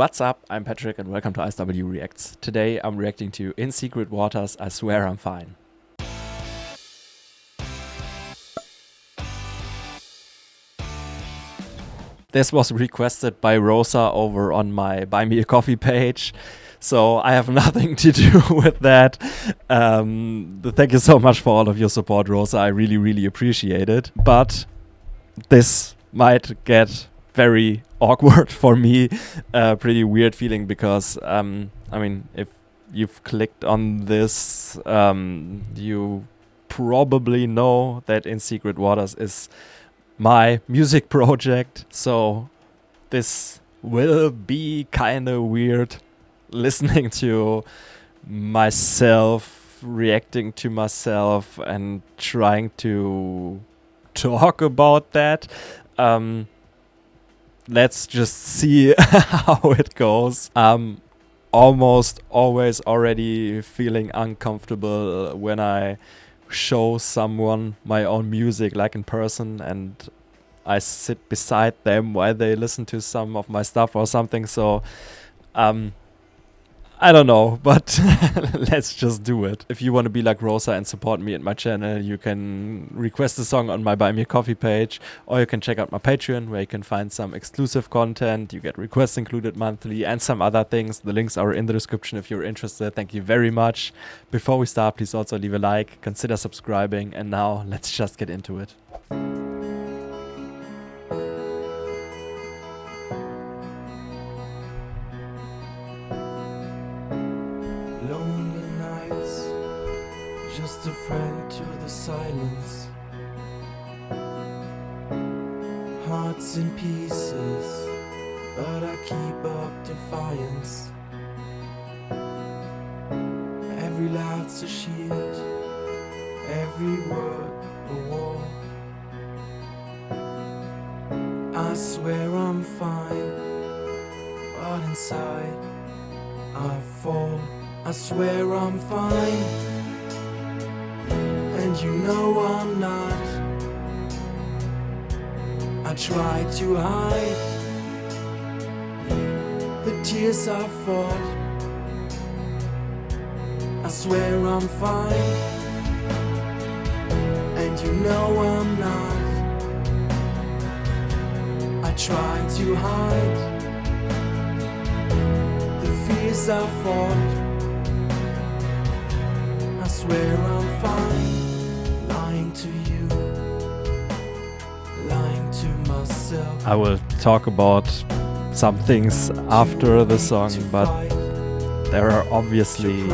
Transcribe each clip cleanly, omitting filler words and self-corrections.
What's up? I'm Patrick and welcome to ISW Reacts. Today I'm reacting to In Secret Waters, I Swear I'm Fine. This was requested by Rosa over on my Buy Me a Coffee page, so I have nothing to do with that. Thank you so much for all of your support, Rosa. I really appreciate it. But this might get very awkward for me, pretty weird feeling because, I mean, if you've clicked on this, you probably know that In Secret Waters is my music project, so this will be kind of weird listening to myself, reacting to myself and trying to talk about that. Let's just see how it goes. I'm almost always already feeling uncomfortable when I show someone my own music, like in person, and I sit beside them while they listen to some of my stuff or something. So I don't know, but let's just do it. If you want to be like Rosa and support me and my channel, you can request a song on my Buy Me a Coffee page, or you can check out my Patreon where you can find some exclusive content. You get requests included monthly and some other things. The links are in the description if you're interested. Thank you very much. Before we start, please also leave a like, consider subscribing, and now let's just get into it. Lonely nights, just a friend to the silence. Hearts in pieces, but I keep up defiance. Every laugh's a shield, every word a wall. I swear I'm fine, but inside I fall. I swear I'm fine, and you know I'm not. I try to hide the tears I fought. I swear I'm fine, and you know I'm not. I try to hide the fears I fought. I swear I'm fine, lying to you, lying to myself. I will talk about some things after the song, but there are obviously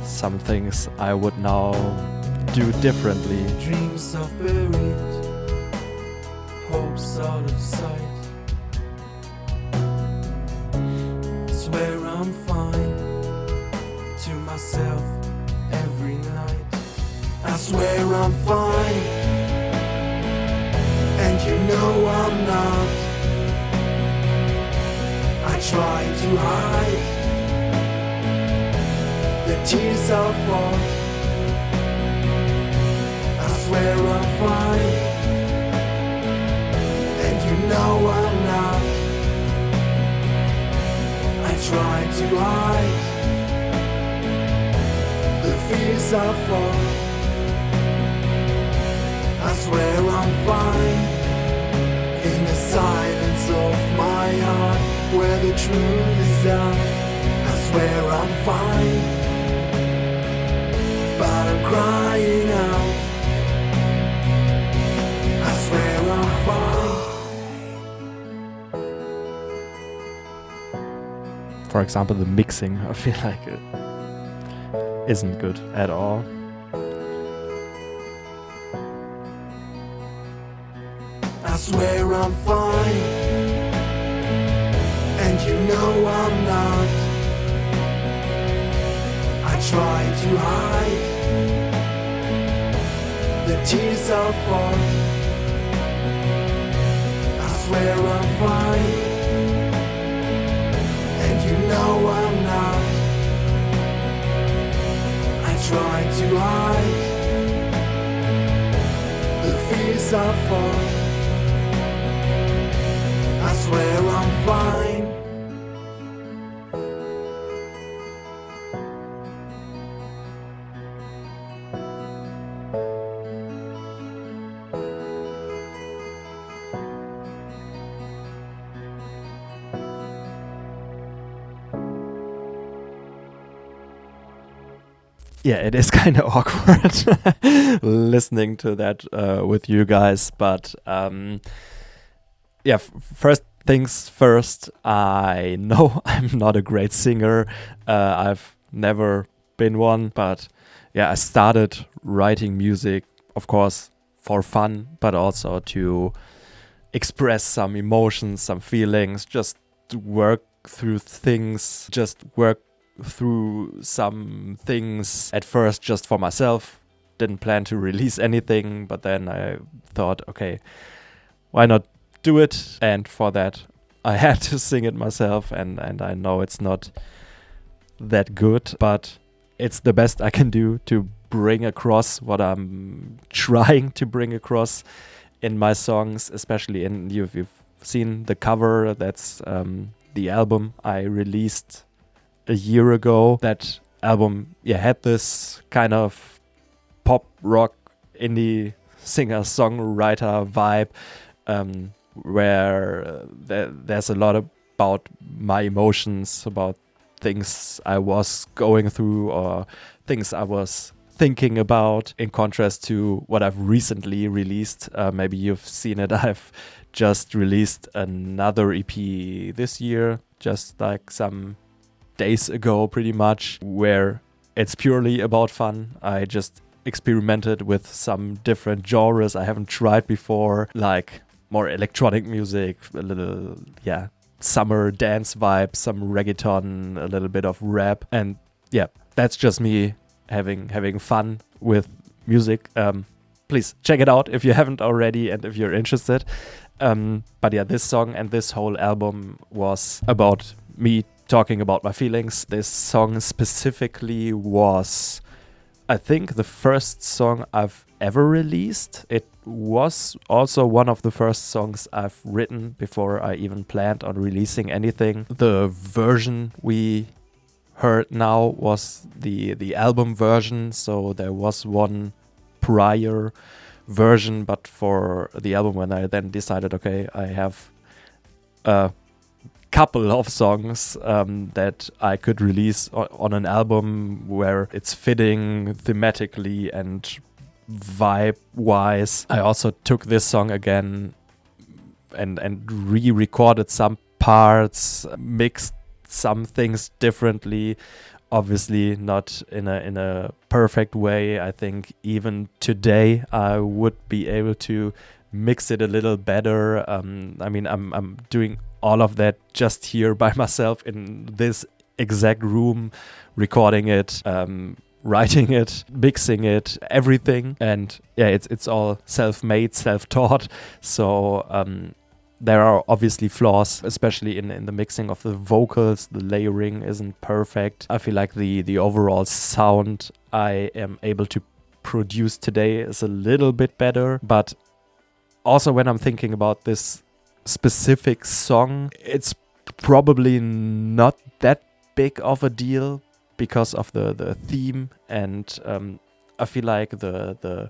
some things I would now do differently. Dreams of buried, hopes out of sight. Swear I'm fine to myself every night. I swear I'm fine, and you know I'm not. I try to hide the tears I fought. I swear I'm fine, and you know I'm not. I try to hide the fears I fought. I swear I'm fine, in the silence of my heart, where the truth is down. I swear I'm fine, but I'm crying out. I swear I'm fine. For example, the mixing, I feel like it isn't good at all. I swear I'm fine, and you know I'm not. I try to hide the tears I fought. I swear I'm fine, and you know I'm not. I try to hide the fears I fought. I swear I'm fine. yeah, it is kind of awkward listening to that with you guys. But yeah, first things first, I know I'm not a great singer. I've never been one, but yeah, I started writing music, of course, for fun, but also to express some emotions, some feelings, just to work through things, just work through some things at first just for myself. Didn't plan to release anything, but then I thought, okay, why not do it? And for that, I had to sing it myself, and I know it's not that good, but it's the best I can do to bring across what I'm trying to bring across in my songs, especially in you've seen the cover. That's the album I released a year ago. That album, yeah, had this kind of pop rock indie singer-songwriter vibe, where there's a lot about my emotions, about things I was going through or things I was thinking about, in contrast to what I've recently released. Maybe you've seen it. I've just released another EP this year, just like some days ago, pretty much, where it's purely about fun. I just experimented with some different genres I haven't tried before, like more electronic music, a little, yeah, summer dance vibe, some reggaeton, a little bit of rap, and yeah, that's just me having fun with music. Please check it out if you haven't already and if you're interested. But yeah, this song and this whole album was about me talking about my feelings. This song specifically was, I think, the first song I've ever released. It was also one of the first songs I've written before I even planned on releasing anything. The version we heard now was the album version, so there was one prior version, but for the album, when I then decided, okay, I have a couple of songs that I could release on an album where it's fitting thematically and vibe-wise. I also took this song again and re-recorded some parts, mixed some things differently, obviously not in a perfect way. I think even today I would be able to mix it a little better. I mean, I'm doing all of that just here by myself in this exact room, recording it, writing it, mixing it, everything. And yeah, it's all self-made, self-taught. So there are obviously flaws, especially in the mixing of the vocals. The layering isn't perfect. I feel like the overall sound I am able to produce today is a little bit better. But also when I'm thinking about this specific song, it's probably not that big of a deal because of the theme, and I feel like the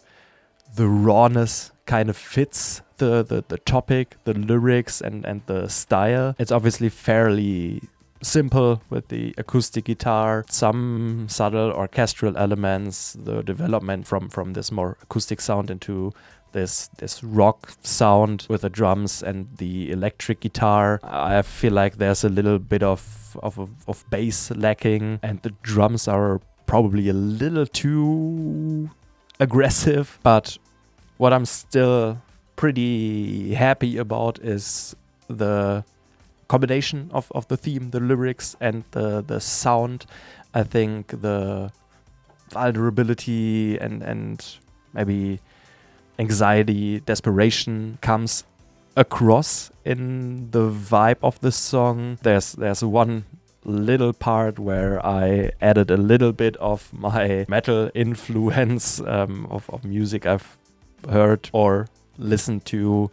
rawness kind of fits the topic, the lyrics, and the style. It's obviously fairly simple with the acoustic guitar, some subtle orchestral elements, the development from this more acoustic sound into this rock sound with the drums and the electric guitar. I feel like there's a little bit of bass lacking, and the drums are probably a little too aggressive. But what I'm still pretty happy about is the combination of the theme, the lyrics, and the sound. I think the vulnerability and maybe anxiety, desperation comes across in the vibe of the song. There's one little part where I added a little bit of my metal influence of music I've heard or listened to,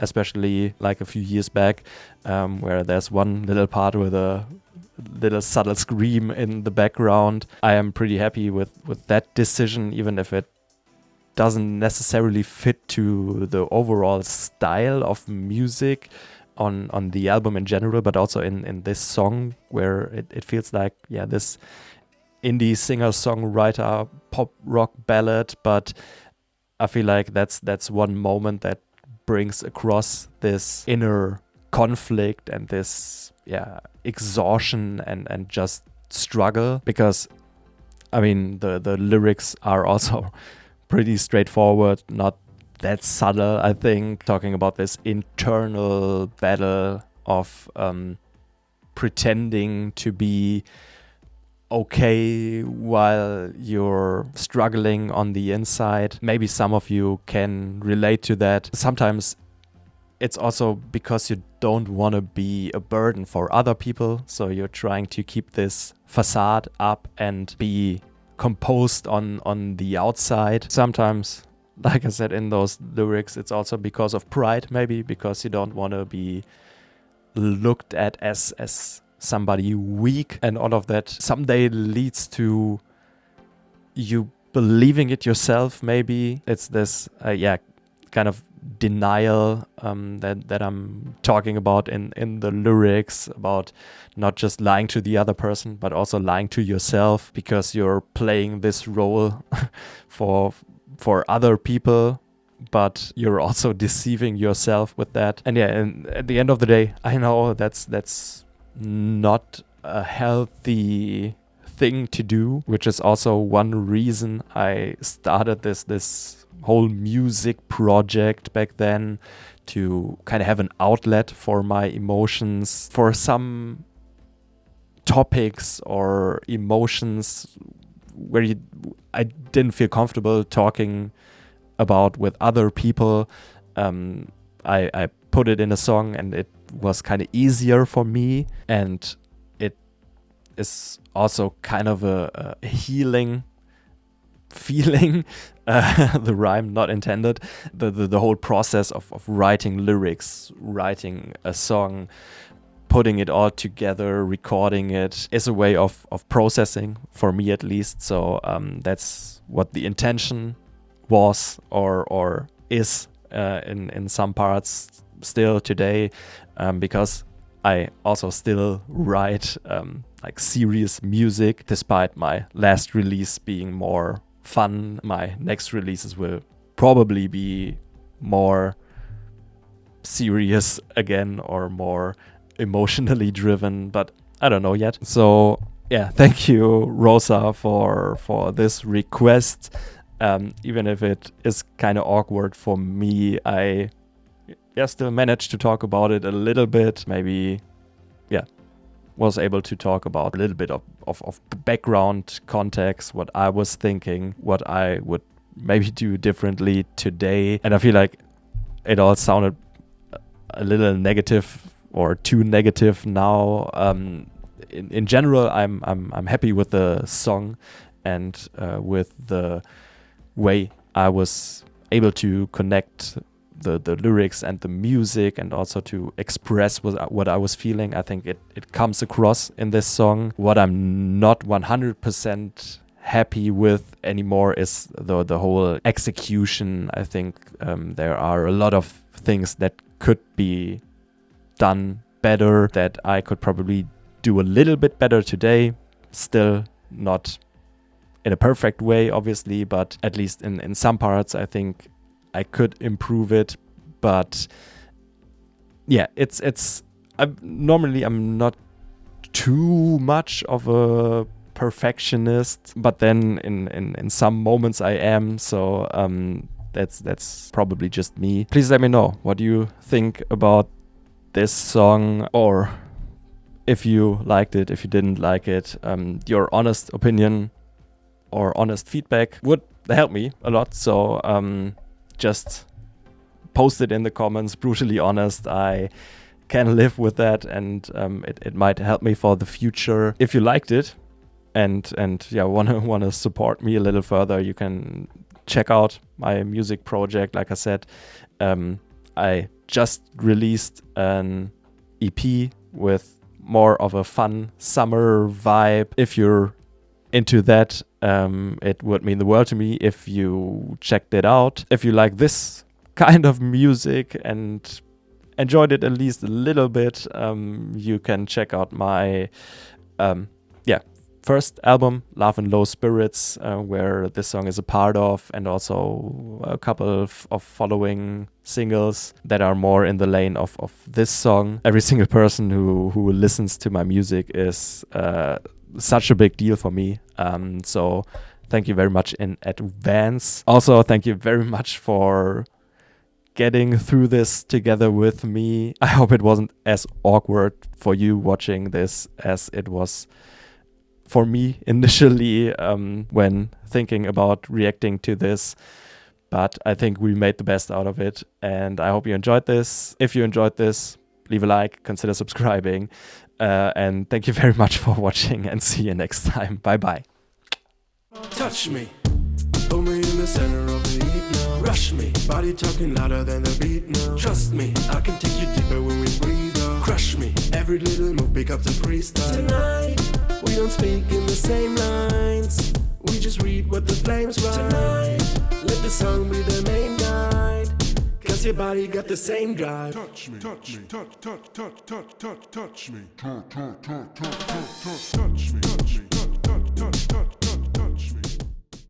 especially like a few years back, where there's one little part with a little subtle scream in the background. I am pretty happy with that decision, even if it doesn't necessarily fit to the overall style of music on the album in general, but also in this song, where it feels like, yeah, this indie singer-songwriter pop rock ballad, but I feel like that's one moment that brings across this inner conflict and this exhaustion and just struggle, because I mean the lyrics are also pretty straightforward, not that subtle, I think, talking about this internal battle of pretending to be okay while you're struggling on the inside. Maybe some of you can relate to that. Sometimes it's also because you don't want to be a burden for other people, so you're trying to keep this facade up and be composed on the outside. Sometimes, like I said in those lyrics, it's also because of pride, maybe because you don't want to be looked at as somebody weak, and all of that someday leads to you believing it yourself. Maybe it's this kind of denial that I'm talking about in the lyrics, about not just lying to the other person but also lying to yourself, because you're playing this role for other people, but you're also deceiving yourself with that. And at the end of the day, I know that's not a healthy thing to do, which is also one reason I started this whole music project back then, to kind of have an outlet for my emotions, for some topics or emotions where I didn't feel comfortable talking about with other people. I put it in a song and it was kind of easier for me, and it is also kind of a healing feeling. The rhyme not intended. The whole process of writing lyrics, writing a song, putting it all together, recording it, is a way of processing, for me at least. So that's what the intention was or is in some parts still today, because I also still write like serious music, despite my last release being more fun. My next releases will probably be more serious again, or more emotionally driven, but I don't know yet. So yeah, thank you, Rosa, for this request. Even if it is kind of awkward for me, I still managed to talk about it a little bit. Maybe was able to talk about a little bit of background context, what I was thinking, what I would maybe do differently today. And I feel like it all sounded a little negative, or too negative now. In general, I'm happy with the song and with the way I was able to connect the lyrics and the music, and also to express what I was feeling. I think it comes across in this song. What I'm not 100% happy with anymore is the whole execution. I think there are a lot of things that could be done better, that I could probably do a little bit better today. Still not in a perfect way, obviously, but at least in some parts I think I could improve it. But yeah, I'm not too much of a perfectionist, but then in some moments I am. So that's probably just me. Please let me know what you think about this song, or if you liked it, if you didn't like it. Your honest opinion or honest feedback would help me a lot. So just post it in the comments. Brutally honest, I can live with that, and it might help me for the future. If you liked it and wanna support me a little further, you can check out my music project. Like I said, I just released an EP with more of a fun summer vibe. If you're into that, it would mean the world to me if you checked it out. If you like this kind of music and enjoyed it at least a little bit, you can check out my first album, Love and Low Spirits, where this song is a part of, and also a couple of following singles that are more in the lane of this song. Every single person who listens to my music is such a big deal for me. So thank you very much in advance. Also, thank you very much for getting through this together with me. I hope it wasn't as awkward for you watching this as it was for me initially when thinking about reacting to this. But I think we made the best out of it, and I hope you enjoyed this. If you enjoyed this, leave a like, consider subscribing, and thank you very much for watching, and see you next time. Bye bye. Touch me, put me in the center of the heat now. Rush me, body talking louder than the beat now. Trust me, I can take you deeper when we breathe out. Crush me, every little move becomes a freestyle. Tonight, we don't speak in the same lines. We just read what the flames write. Tonight, let the song be the main guide. Cause your body got the same drive. Touch me, touch me, touch me, touch me, touch me, touch me, touch me.